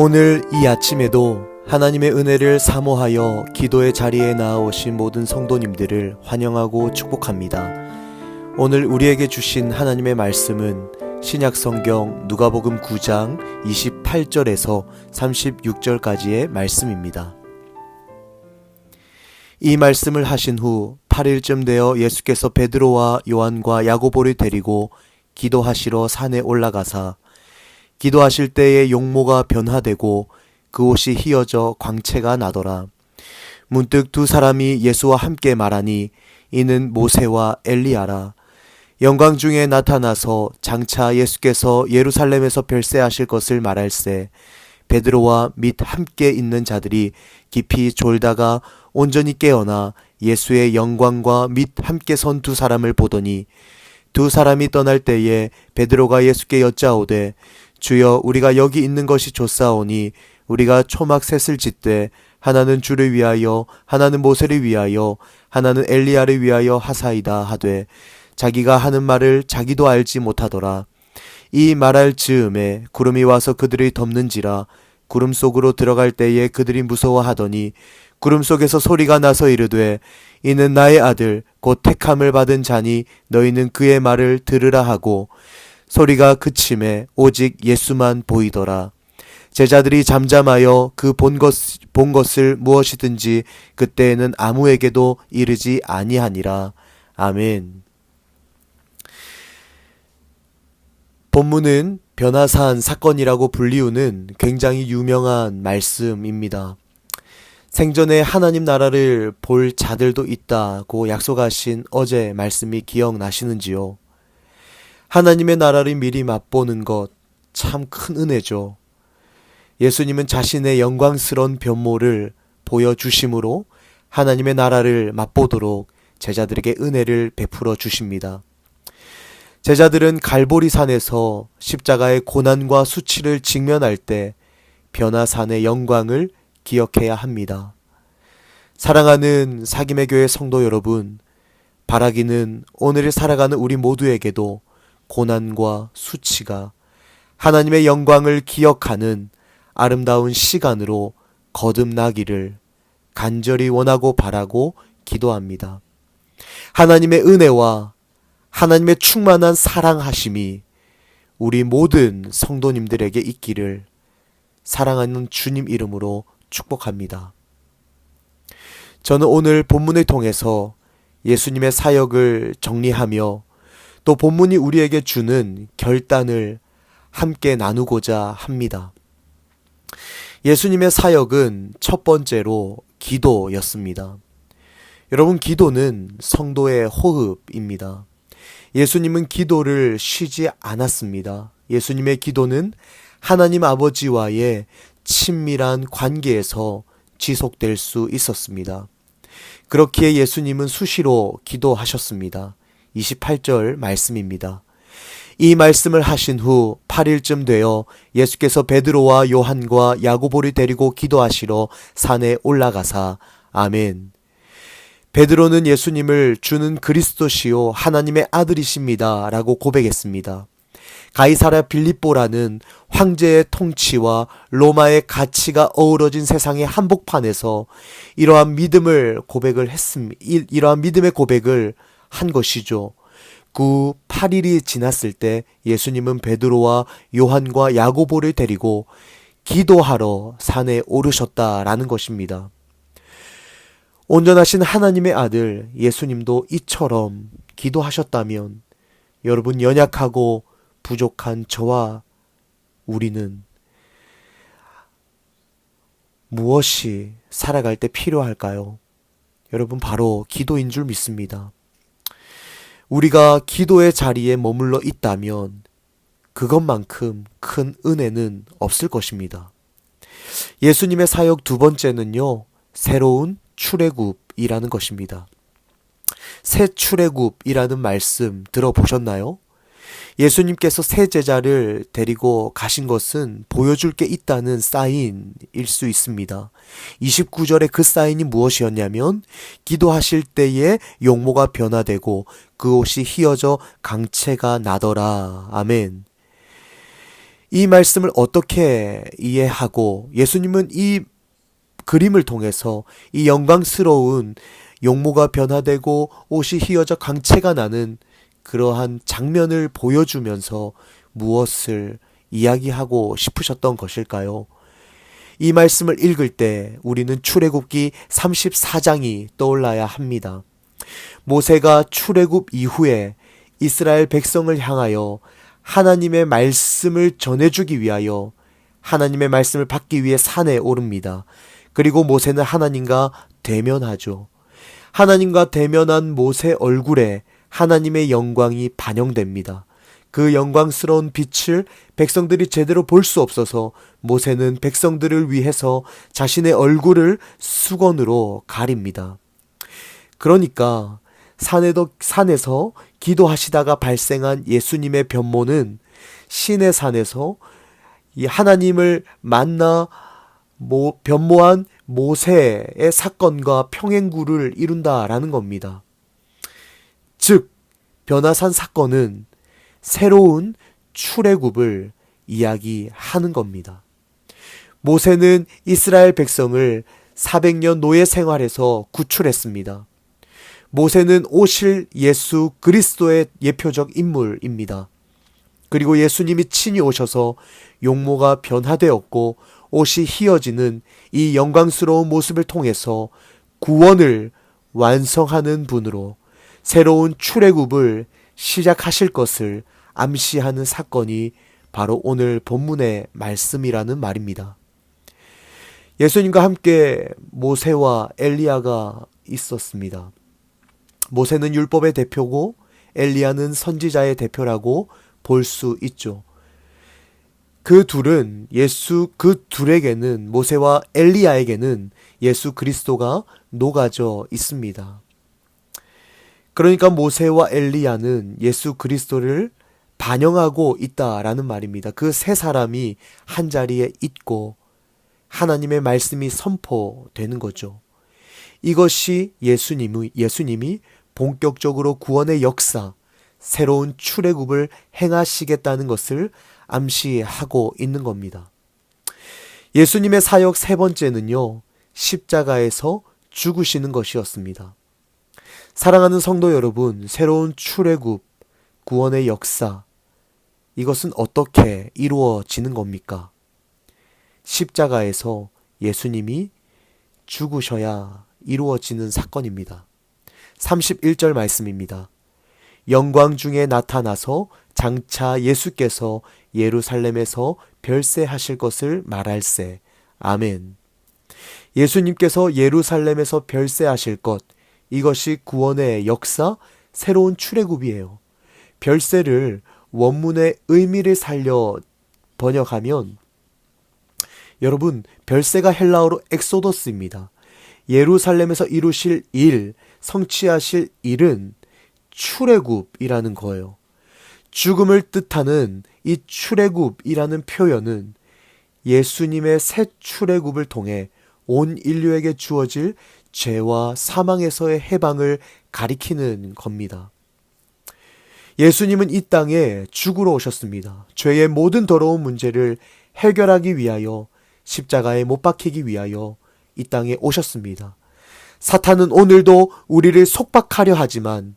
오늘 이 아침에도 하나님의 은혜를 사모하여 기도의 자리에 나아오신 모든 성도님들을 환영하고 축복합니다. 오늘 우리에게 주신 하나님의 말씀은 신약성경 누가복음 9장 28절에서 36절까지의 말씀입니다. 이 말씀을 하신 후 8일쯤 되어 예수께서 베드로와 요한과 야고보를 데리고 기도하시러 산에 올라가사 기도하실 때에 용모가 변화되고 그 옷이 휘어져 광채가 나더라. 문득 두 사람이 예수와 함께 말하니 이는 모세와 엘리야라. 영광 중에 나타나서 장차 예수께서 예루살렘에서 별세하실 것을 말할세 베드로와 및 함께 있는 자들이 깊이 졸다가 온전히 깨어나 예수의 영광과 및 함께 선 두 사람을 보더니 두 사람이 떠날 때에 베드로가 예수께 여짜오되 주여 우리가 여기 있는 것이 좋사오니 우리가 초막 셋을 짓되 하나는 주를 위하여 하나는 모세를 위하여 하나는 엘리야를 위하여 하사이다 하되 자기가 하는 말을 자기도 알지 못하더라. 이 말할 즈음에 구름이 와서 그들을 덮는지라. 구름 속으로 들어갈 때에 그들이 무서워하더니 구름 속에서 소리가 나서 이르되 이는 나의 아들 곧 택함을 받은 자니 너희는 그의 말을 들으라 하고 소리가 그침에 오직 예수만 보이더라. 제자들이 잠잠하여 그 본 것을 무엇이든지 그때에는 아무에게도 이르지 아니하니라. 아멘. 본문은 변화산 사건이라고 불리우는 굉장히 유명한 말씀입니다. 생전에 하나님 나라를 볼 자들도 있다고 약속하신 어제 말씀이 기억나시는지요? 하나님의 나라를 미리 맛보는 것 참 큰 은혜죠. 예수님은 자신의 영광스러운 변모를 보여주심으로 하나님의 나라를 맛보도록 제자들에게 은혜를 베풀어 주십니다. 제자들은 갈보리산에서 십자가의 고난과 수치를 직면할 때 변화산의 영광을 기억해야 합니다. 사랑하는 사김의 교회 성도 여러분, 바라기는 오늘을 살아가는 우리 모두에게도 고난과 수치가 하나님의 영광을 기억하는 아름다운 시간으로 거듭나기를 간절히 원하고 바라고 기도합니다. 하나님의 은혜와 하나님의 충만한 사랑하심이 우리 모든 성도님들에게 있기를 사랑하는 주님 이름으로 축복합니다. 저는 오늘 본문을 통해서 예수님의 사역을 정리하며 또 본문이 우리에게 주는 결단을 함께 나누고자 합니다. 예수님의 사역은 첫 번째로 기도였습니다. 여러분, 기도는 성도의 호흡입니다. 예수님은 기도를 쉬지 않았습니다. 예수님의 기도는 하나님 아버지와의 친밀한 관계에서 지속될 수 있었습니다. 그렇기에 예수님은 수시로 기도하셨습니다. 28절 말씀입니다. 이 말씀을 하신 후 8일쯤 되어 예수께서 베드로와 요한과 야고보를 데리고 기도하시러 산에 올라가사 아멘. 베드로는 예수님을 주는 그리스도시요 하나님의 아들이십니다 라고 고백했습니다. 가이사랴 빌립보라는 황제의 통치와 로마의 가치가 어우러진 세상의 한복판에서 이러한 믿음의 고백을 한 것이죠. 그 8일이 지났을 때 예수님은 베드로와 요한과 야고보를 데리고 기도하러 산에 오르셨다라는 것입니다. 온전하신 하나님의 아들 예수님도 이처럼 기도하셨다면 여러분, 연약하고 부족한 저와 우리는 무엇이 살아갈 때 필요할까요? 여러분, 바로 기도인 줄 믿습니다. 우리가 기도의 자리에 머물러 있다면 그것만큼 큰 은혜는 없을 것입니다. 예수님의 사역 두 번째는요, 새로운 출애굽이라는 것입니다. 새 출애굽이라는 말씀 들어보셨나요? 예수님께서 새 제자를 데리고 가신 것은 보여줄 게 있다는 사인일 수 있습니다. 29절에 그 사인이 무엇이었냐면 기도하실 때에 용모가 변화되고 그 옷이 휘어져 광채가 나더라. 아멘. 이 말씀을 어떻게 이해하고 예수님은 이 그림을 통해서 이 영광스러운 용모가 변화되고 옷이 휘어져 광채가 나는 그러한 장면을 보여주면서 무엇을 이야기하고 싶으셨던 것일까요? 이 말씀을 읽을 때 우리는 출애굽기 34장이 떠올라야 합니다. 모세가 출애굽 이후에 이스라엘 백성을 향하여 하나님의 말씀을 전해주기 위하여 하나님의 말씀을 받기 위해 산에 오릅니다. 그리고 모세는 하나님과 대면하죠. 하나님과 대면한 모세 얼굴에 하나님의 영광이 반영됩니다. 그 영광스러운 빛을 백성들이 제대로 볼 수 없어서 모세는 백성들을 위해서 자신의 얼굴을 수건으로 가립니다. 그러니까 산에서 기도하시다가 발생한 예수님의 변모는 시내 산에서 이 하나님을 만나 변모한 모세의 사건과 평행구를 이룬다라는 겁니다. 즉, 변화산 사건은 새로운 출애굽을 이야기하는 겁니다. 모세는 이스라엘 백성을 400년 노예 생활에서 구출했습니다. 모세는 오실 예수 그리스도의 예표적 인물입니다. 그리고 예수님이 친히 오셔서 용모가 변화되었고 옷이 휘어지는 이 영광스러운 모습을 통해서 구원을 완성하는 분으로 새로운 출애굽을 시작하실 것을 암시하는 사건이 바로 오늘 본문의 말씀이라는 말입니다. 예수님과 함께 모세와 엘리야가 있었습니다. 모세는 율법의 대표고 엘리야는 선지자의 대표라고 볼 수 있죠. 그 둘에게는 모세와 엘리야에게는 예수 그리스도가 녹아져 있습니다. 그러니까 모세와 엘리야는 예수 그리스도를 반영하고 있다라는 말입니다. 그 세 사람이 한 자리에 있고 하나님의 말씀이 선포되는 거죠. 이것이 예수님이 본격적으로 구원의 역사, 새로운 출애굽을 행하시겠다는 것을 암시하고 있는 겁니다. 예수님의 사역 세 번째는요, 십자가에서 죽으시는 것이었습니다. 사랑하는 성도 여러분, 새로운 출애굽, 구원의 역사, 이것은 어떻게 이루어지는 겁니까? 십자가에서 예수님이 죽으셔야 이루어지는 사건입니다. 31절 말씀입니다. 영광 중에 나타나서 장차 예수께서 예루살렘에서 별세하실 것을 말할세. 아멘. 예수님께서 예루살렘에서 별세하실 것, 이것이 구원의 역사, 새로운 출애굽이에요. 별세를 원문의 의미를 살려 번역하면 여러분, 별세가 헬라어로 엑소더스입니다. 예루살렘에서 이루실 일, 성취하실 일은 출애굽이라는 거예요. 죽음을 뜻하는 이 출애굽이라는 표현은 예수님의 새 출애굽을 통해 온 인류에게 주어질 죄와 사망에서의 해방을 가리키는 겁니다. 예수님은 이 땅에 죽으러 오셨습니다. 죄의 모든 더러운 문제를 해결하기 위하여 십자가에 못 박히기 위하여 이 땅에 오셨습니다. 사탄은 오늘도 우리를 속박하려 하지만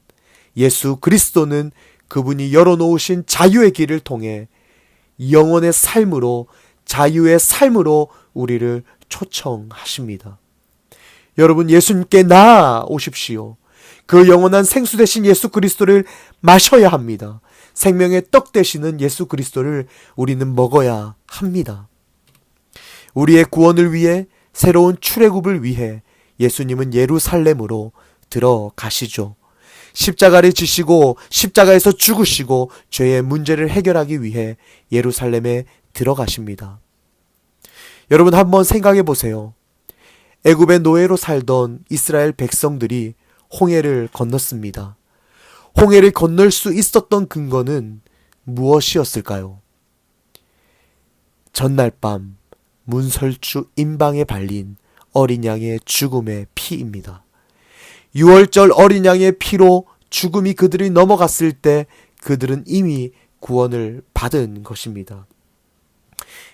예수 그리스도는 그분이 열어놓으신 자유의 길을 통해 영원의 삶으로, 자유의 삶으로 우리를 초청하십니다. 여러분, 예수님께 나아오십시오. 그 영원한 생수 되신 예수 그리스도를 마셔야 합니다. 생명의 떡 되시는 예수 그리스도를 우리는 먹어야 합니다. 우리의 구원을 위해, 새로운 출애굽을 위해 예수님은 예루살렘으로 들어가시죠. 십자가를 지시고 십자가에서 죽으시고 죄의 문제를 해결하기 위해 예루살렘에 들어가십니다. 여러분, 한번 생각해 보세요. 애굽의 노예로 살던 이스라엘 백성들이 홍해를 건넜습니다. 홍해를 건널 수 있었던 근거는 무엇이었을까요? 전날 밤 문설주 임방에 발린 어린 양의 죽음의 피입니다. 6월절 어린 양의 피로 죽음이 그들이 넘어갔을 때 그들은 이미 구원을 받은 것입니다.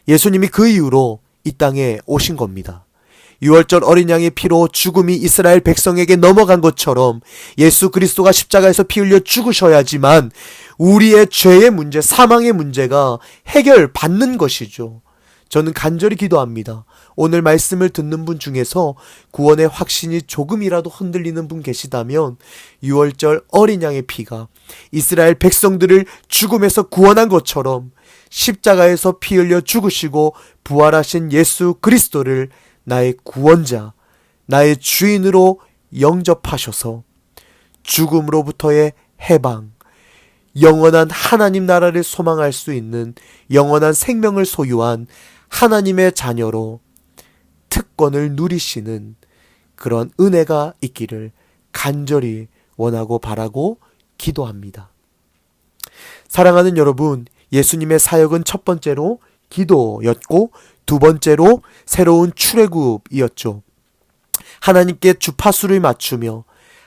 예수님이 그 이후로 이 땅에 오신 겁니다. 유월절 어린 양의 피로 죽음이 이스라엘 백성에게 넘어간 것처럼 예수 그리스도가 십자가에서 피 흘려 죽으셔야지만 우리의 죄의 문제, 사망의 문제가 해결받는 것이죠. 저는 간절히 기도합니다. 오늘 말씀을 듣는 분 중에서 구원의 확신이 조금이라도 흔들리는 분 계시다면 유월절 어린 양의 피가 이스라엘 백성들을 죽음에서 구원한 것처럼 십자가에서 피 흘려 죽으시고 부활하신 예수 그리스도를 나의 구원자, 나의 주인으로 영접하셔서 죽음으로부터의 해방, 영원한 하나님 나라를 소망할 수 있는 영원한 생명을 소유한 하나님의 자녀로 특권을 누리시는 그런 은혜가 있기를 간절히 원하고 바라고 기도합니다. 사랑하는 여러분, 예수님의 사역은 첫 번째로 기도였고 두 번째로 새로운 출애굽이었죠. 하나님께 주파수를 맞추며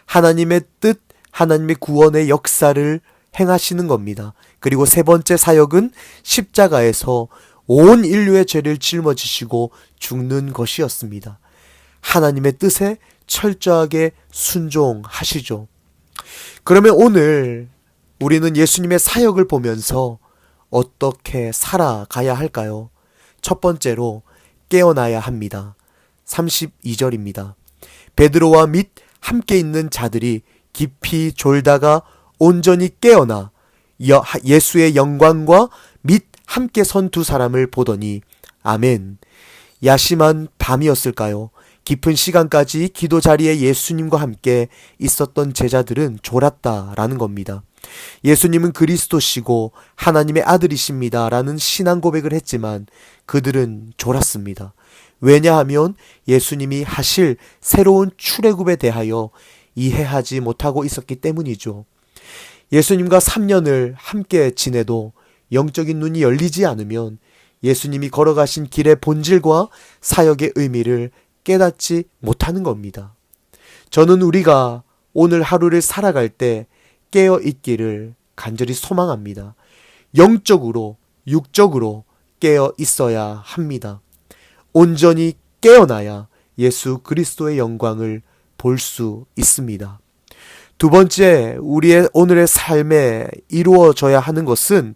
하나님의 뜻, 하나님의 구원의 역사를 행하시는 겁니다. 그리고 세 번째 사역은 십자가에서 온 인류의 죄를 짊어지시고 죽는 것이었습니다. 하나님의 뜻에 철저하게 순종하시죠. 그러면 오늘 우리는 예수님의 사역을 보면서 어떻게 살아가야 할까요? 첫 번째로 깨어나야 합니다. 32절입니다. 베드로와 및 함께 있는 자들이 깊이 졸다가 온전히 깨어나 예수의 영광과 및 함께 선 두 사람을 보더니 아멘. 야심한 밤이었을까요? 깊은 시간까지 기도 자리에 예수님과 함께 있었던 제자들은 졸았다라는 겁니다. 예수님은 그리스도시고 하나님의 아들이십니다 라는 신앙 고백을 했지만 그들은 졸았습니다. 왜냐하면 예수님이 하실 새로운 출애굽에 대하여 이해하지 못하고 있었기 때문이죠. 예수님과 3년을 함께 지내도 영적인 눈이 열리지 않으면 예수님이 걸어가신 길의 본질과 사역의 의미를 깨닫지 못하는 겁니다. 저는 우리가 오늘 하루를 살아갈 때 깨어 있기를 간절히 소망합니다. 영적으로, 육적으로 깨어 있어야 합니다. 온전히 깨어나야 예수 그리스도의 영광을 볼 수 있습니다. 두 번째, 우리의 오늘의 삶에 이루어져야 하는 것은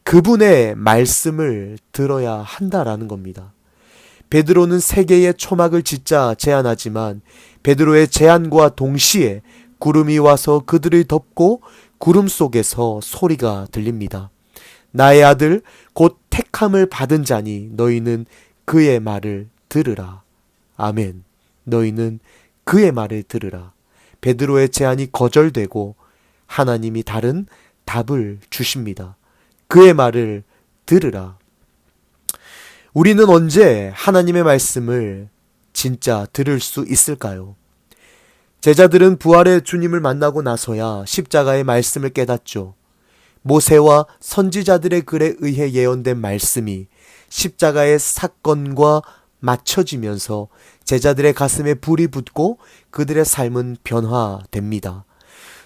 그분의 말씀을 들어야 한다라는 겁니다. 베드로는 세 개의 초막을 짓자 제안하지만 베드로의 제안과 동시에 구름이 와서 그들을 덮고 구름 속에서 소리가 들립니다. 나의 아들 곧 택함을 받은 자니 너희는 그의 말을 들으라. 아멘. 너희는 그의 말을 들으라. 베드로의 제안이 거절되고 하나님이 다른 답을 주십니다. 그의 말을 들으라. 우리는 언제 하나님의 말씀을 진짜 들을 수 있을까요? 제자들은 부활의 주님을 만나고 나서야 십자가의 말씀을 깨닫죠. 모세와 선지자들의 글에 의해 예언된 말씀이 십자가의 사건과 맞춰지면서 제자들의 가슴에 불이 붙고 그들의 삶은 변화됩니다.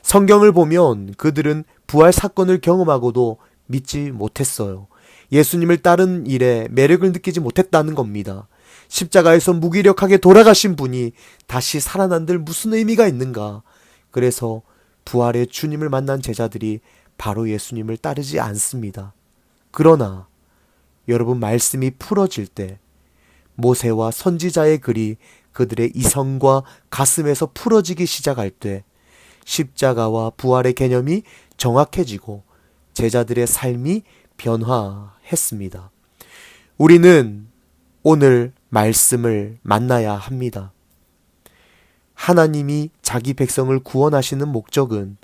성경을 보면 그들은 부활 사건을 경험하고도 믿지 못했어요. 예수님을 따른 일에 매력을 느끼지 못했다는 겁니다. 십자가에서 무기력하게 돌아가신 분이 다시 살아난들 무슨 의미가 있는가? 그래서 부활의 주님을 만난 제자들이 바로 예수님을 따르지 않습니다. 그러나 여러분, 말씀이 풀어질 때 모세와 선지자의 글이 그들의 이성과 가슴에서 풀어지기 시작할 때 십자가와 부활의 개념이 정확해지고 제자들의 삶이 변화했습니다. 우리는 오늘 말씀을 만나야 합니다. 하나님이 자기 백성을 구원하시는 목적은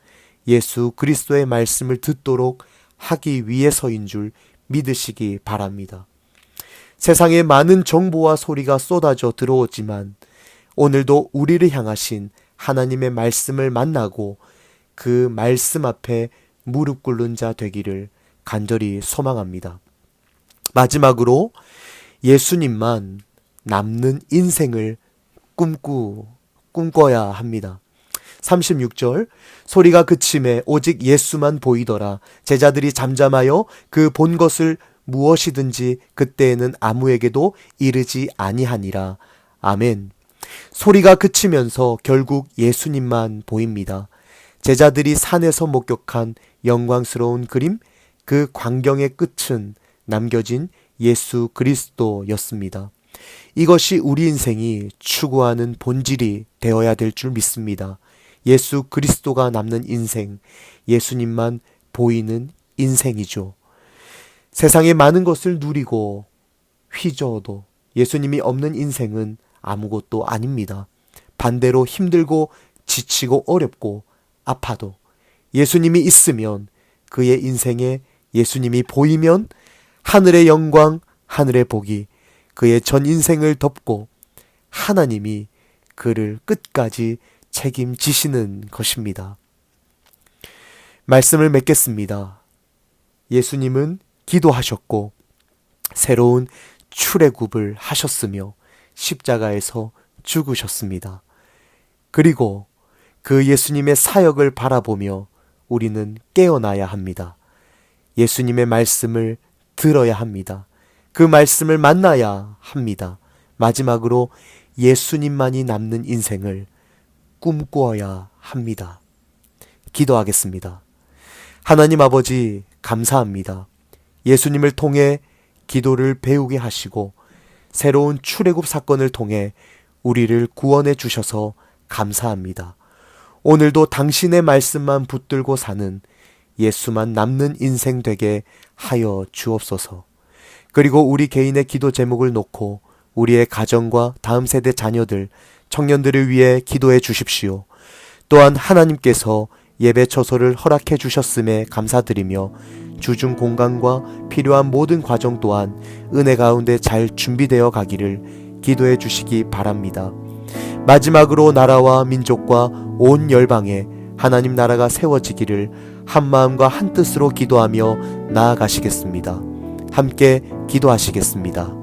예수 그리스도의 말씀을 듣도록 하기 위해서인 줄 믿으시기 바랍니다. 세상에 많은 정보와 소리가 쏟아져 들어오지만 오늘도 우리를 향하신 하나님의 말씀을 만나고 그 말씀 앞에 무릎 꿇는 자 되기를 간절히 소망합니다. 마지막으로 예수님만 남는 인생을 꿈꿔야 합니다. 36절, 소리가 그침에 오직 예수만 보이더라. 제자들이 잠잠하여 그 본 것을 무엇이든지 그때에는 아무에게도 이르지 아니하니라. 아멘. 소리가 그치면서 결국 예수님만 보입니다. 제자들이 산에서 목격한 영광스러운 그림, 그 광경의 끝은 남겨진 예수 그리스도였습니다. 이것이 우리 인생이 추구하는 본질이 되어야 될 줄 믿습니다. 예수 그리스도가 남는 인생, 예수님만 보이는 인생이죠. 세상의 많은 것을 누리고 휘저어도 예수님이 없는 인생은 아무것도 아닙니다. 반대로 힘들고 지치고 어렵고 아파도 예수님이 있으면, 그의 인생에 예수님이 보이면 하늘의 영광, 하늘의 복이 그의 전 인생을 덮고 하나님이 그를 끝까지 책임지시는 것입니다. 말씀을 맺겠습니다. 예수님은 기도하셨고 새로운 출애굽을 하셨으며 십자가에서 죽으셨습니다. 그리고 그 예수님의 사역을 바라보며 우리는 깨어나야 합니다. 예수님의 말씀을 들어야 합니다. 그 말씀을 만나야 합니다. 마지막으로 예수님만이 남는 인생을 꿈꾸어야 합니다. 기도하겠습니다. 하나님 아버지, 감사합니다. 예수님을 통해 기도를 배우게 하시고 새로운 출애굽 사건을 통해 우리를 구원해 주셔서 감사합니다. 오늘도 당신의 말씀만 붙들고 사는 예수만 남는 인생 되게 하여 주옵소서. 그리고 우리 개인의 기도 제목을 놓고 우리의 가정과 다음 세대 자녀들, 청년들을 위해 기도해 주십시오. 또한 하나님께서 예배 처소를 허락해 주셨음에 감사드리며 주중 공간과 필요한 모든 과정 또한 은혜 가운데 잘 준비되어 가기를 기도해 주시기 바랍니다. 마지막으로 나라와 민족과 온 열방에 하나님 나라가 세워지기를 한 마음과 한 뜻으로 기도하며 나아가시겠습니다. 함께 기도하시겠습니다.